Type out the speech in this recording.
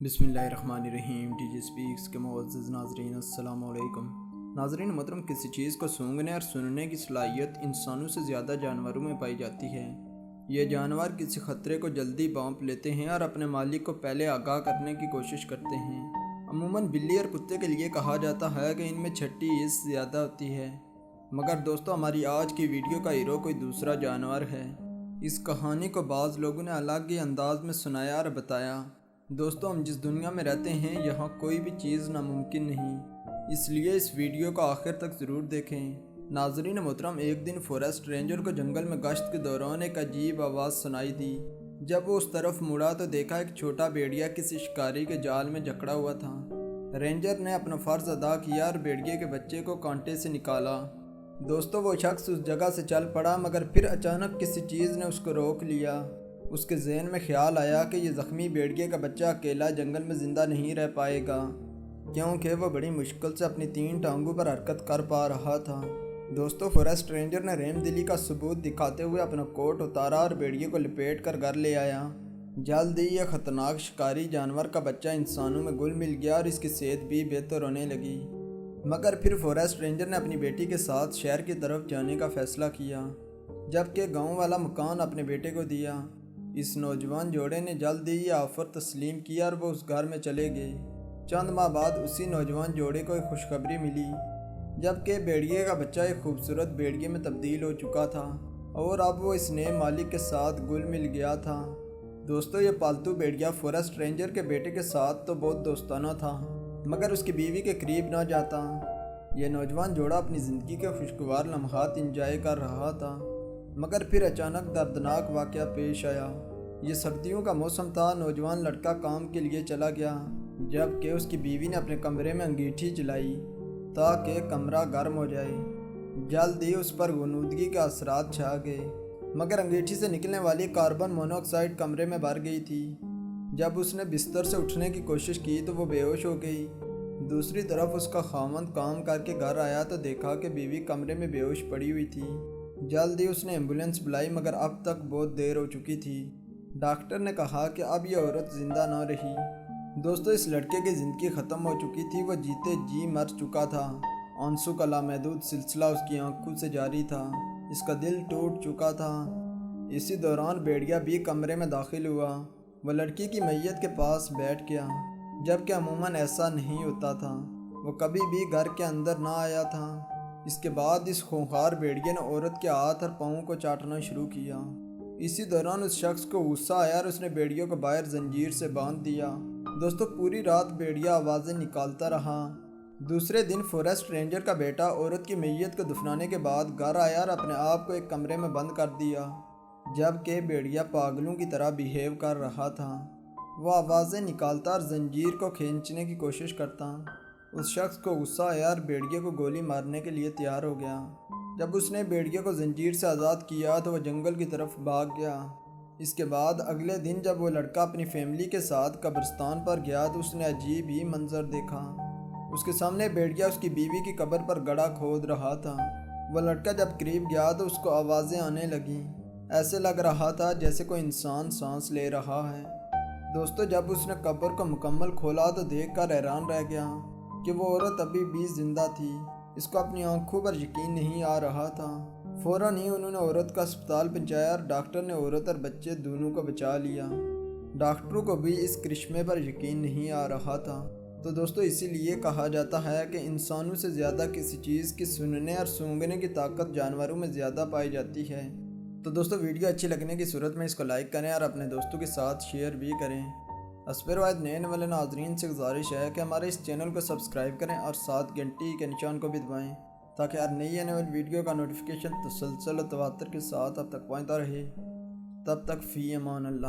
بسم اللہ الرحمن الرحیم۔ ڈی جی سپیکس کے معزز ناظرین، السلام علیکم۔ ناظرین محترم، کسی چیز کو سونگھنے اور سننے کی صلاحیت انسانوں سے زیادہ جانوروں میں پائی جاتی ہے۔ یہ جانور کسی خطرے کو جلدی بھانپ لیتے ہیں اور اپنے مالک کو پہلے آگاہ کرنے کی کوشش کرتے ہیں۔ عموماً بلی اور کتے کے لیے کہا جاتا ہے کہ ان میں چھٹی حس زیادہ ہوتی ہے، مگر دوستو ہماری آج کی ویڈیو کا ہیرو کوئی دوسرا جانور ہے۔ اس کہانی کو بعض لوگوں نے الگ ہی انداز میں سنایا اور بتایا۔ دوستو، ہم جس دنیا میں رہتے ہیں یہاں کوئی بھی چیز ناممکن نہیں، اس لیے اس ویڈیو کو آخر تک ضرور دیکھیں۔ ناظرین محترم، ایک دن فوریسٹ رینجر کو جنگل میں گشت کے دوران ایک عجیب آواز سنائی دی۔ جب وہ اس طرف مڑا تو دیکھا ایک چھوٹا بھیڑیا کسی شکاری کے جال میں جکڑا ہوا تھا۔ رینجر نے اپنا فرض ادا کیا اور بھیڑیے کے بچے کو کانٹے سے نکالا۔ دوستو، وہ شخص اس جگہ سے چل پڑا، مگر پھر اچانک کسی چیز نے اس کو روک لیا۔ اس کے ذہن میں خیال آیا کہ یہ زخمی بھیڑیے کا بچہ اکیلا جنگل میں زندہ نہیں رہ پائے گا، کیونکہ وہ بڑی مشکل سے اپنی 3 ٹانگوں پر حرکت کر پا رہا تھا۔ دوستو، فوریسٹ رینجر نے رحم دلی کا ثبوت دکھاتے ہوئے اپنا کوٹ اتارا اور بھیڑیے کو لپیٹ کر گھر لے آیا۔ جلد ہی یہ خطرناک شکاری جانور کا بچہ انسانوں میں گل مل گیا اور اس کی صحت بھی بہتر ہونے لگی۔ مگر پھر فوریسٹ رینجر نے اپنی بیٹی کے ساتھ شہر کی طرف جانے کا فیصلہ کیا، جبکہ گاؤں والا مکان اپنے بیٹے کو دیا۔ اس نوجوان جوڑے نے جلد ہی یہ آفر تسلیم کیا اور وہ اس گھر میں چلے گئے۔ چند ماہ بعد اسی نوجوان جوڑے کو ایک خوشخبری ملی، جبکہ بھیڑیے کا بچہ ایک خوبصورت بھیڑیے میں تبدیل ہو چکا تھا اور اب وہ اس نئے مالک کے ساتھ گل مل گیا تھا۔ دوستو، یہ پالتو بھیڑیا فوریسٹ رینجر کے بیٹے کے ساتھ تو بہت دوستانہ تھا، مگر اس کی بیوی کے قریب نہ جاتا۔ یہ نوجوان جوڑا اپنی زندگی کے خوشگوار لمحات انجوائے کر رہا تھا، مگر پھر اچانک دردناک واقعہ پیش آیا۔ یہ سردیوں کا موسم تھا۔ نوجوان لڑکا کام کے لیے چلا گیا، جبکہ اس کی بیوی نے اپنے کمرے میں انگیٹھی جلائی تاکہ کمرہ گرم ہو جائے۔ جلد ہی اس پر غنودگی کے اثرات چھا گئے، مگر انگیٹھی سے نکلنے والی کاربن مونوکسائیڈ کمرے میں بھر گئی تھی۔ جب اس نے بستر سے اٹھنے کی کوشش کی تو وہ بے ہوش ہو گئی۔ دوسری طرف اس کا خاوند کام کر کے گھر آیا تو دیکھا کہ بیوی کمرے میں بے ہوش پڑی ہوئی تھی۔ جلد ہی اس نے ایمبولینس بلائی، مگر اب تک بہت دیر ہو چکی تھی۔ ڈاکٹر نے کہا کہ اب یہ عورت زندہ نہ رہی۔ دوستو، اس لڑکے کی زندگی ختم ہو چکی تھی۔ وہ جیتے جی مر چکا تھا۔ آنسو کا لامحدود سلسلہ اس کی آنکھوں سے جاری تھا۔ اس کا دل ٹوٹ چکا تھا۔ اسی دوران بھیڑیا بھی کمرے میں داخل ہوا۔ وہ لڑکی کی میت کے پاس بیٹھ گیا، جبکہ عموماً ایسا نہیں ہوتا تھا۔ وہ کبھی بھی گھر کے اندر نہ آیا تھا۔ اس کے بعد اس خونخوار بھیڑیے نے عورت کے ہاتھ اور پاؤں کو چاٹنا شروع کیا۔ اسی دوران اس شخص کو غصہ آیا اور اس نے بھیڑیوں کو باہر زنجیر سے باندھ دیا۔ دوستو، پوری رات بھیڑیا آوازیں نکالتا رہا۔ دوسرے دن فوریسٹ رینجر کا بیٹا عورت کی میت کو دفنانے کے بعد گھر آیا اور اپنے آپ کو ایک کمرے میں بند کر دیا، جبکہ بھیڑیا پاگلوں کی طرح بیہیو کر رہا تھا۔ وہ آوازیں نکالتا اور زنجیر کو کھینچنے کی کوشش کرتا۔ اس شخص کو غصہ آیا اور بھیڑیے کو گولی مارنے کے لیے تیار ہو گیا۔ جب اس نے بھیڑیے کو زنجیر سے آزاد کیا تو وہ جنگل کی طرف بھاگ گیا۔ اس کے بعد اگلے دن جب وہ لڑکا اپنی فیملی کے ساتھ قبرستان پر گیا تو اس نے عجیب ہی منظر دیکھا۔ اس کے سامنے بھیڑیا اس کی بیوی کی قبر پر گڑھا کھود رہا تھا۔ وہ لڑکا جب قریب گیا تو اس کو آوازیں آنے لگیں۔ ایسے لگ رہا تھا جیسے کوئی انسان سانس لے رہا ہے۔ دوستو، جب اس نے قبر کو مکمل کھولا تو دیکھ کر حیران رہ گیا کہ وہ عورت ابھی بھی زندہ تھی۔ اس کو اپنی آنکھوں پر یقین نہیں آ رہا تھا۔ فوراً ہی انہوں نے عورت کا اسپتال پہنچایا اور ڈاکٹر نے عورت اور بچے دونوں کو بچا لیا۔ ڈاکٹروں کو بھی اس کرشمے پر یقین نہیں آ رہا تھا۔ تو دوستو، اسی لیے کہا جاتا ہے کہ انسانوں سے زیادہ کسی چیز کی سننے اور سونگھنے کی طاقت جانوروں میں زیادہ پائی جاتی ہے۔ تو دوستو، ویڈیو اچھی لگنے کی صورت میں اس کو لائک کریں اور اپنے دوستوں کے ساتھ شیئر بھی کریں۔ اسپیر وائد نئے والے ناظرین سے گزارش ہے کہ ہمارے اس چینل کو سبسکرائب کریں اور ساتھ گھنٹی کے نشان کو بھی دبائیں، تاکہ ہر نئی آنے والی ویڈیو کا نوٹیفیکیشن تسلسل و تواتر کے ساتھ اب تک پہنچتا رہے۔ تب تک فی امان اللہ۔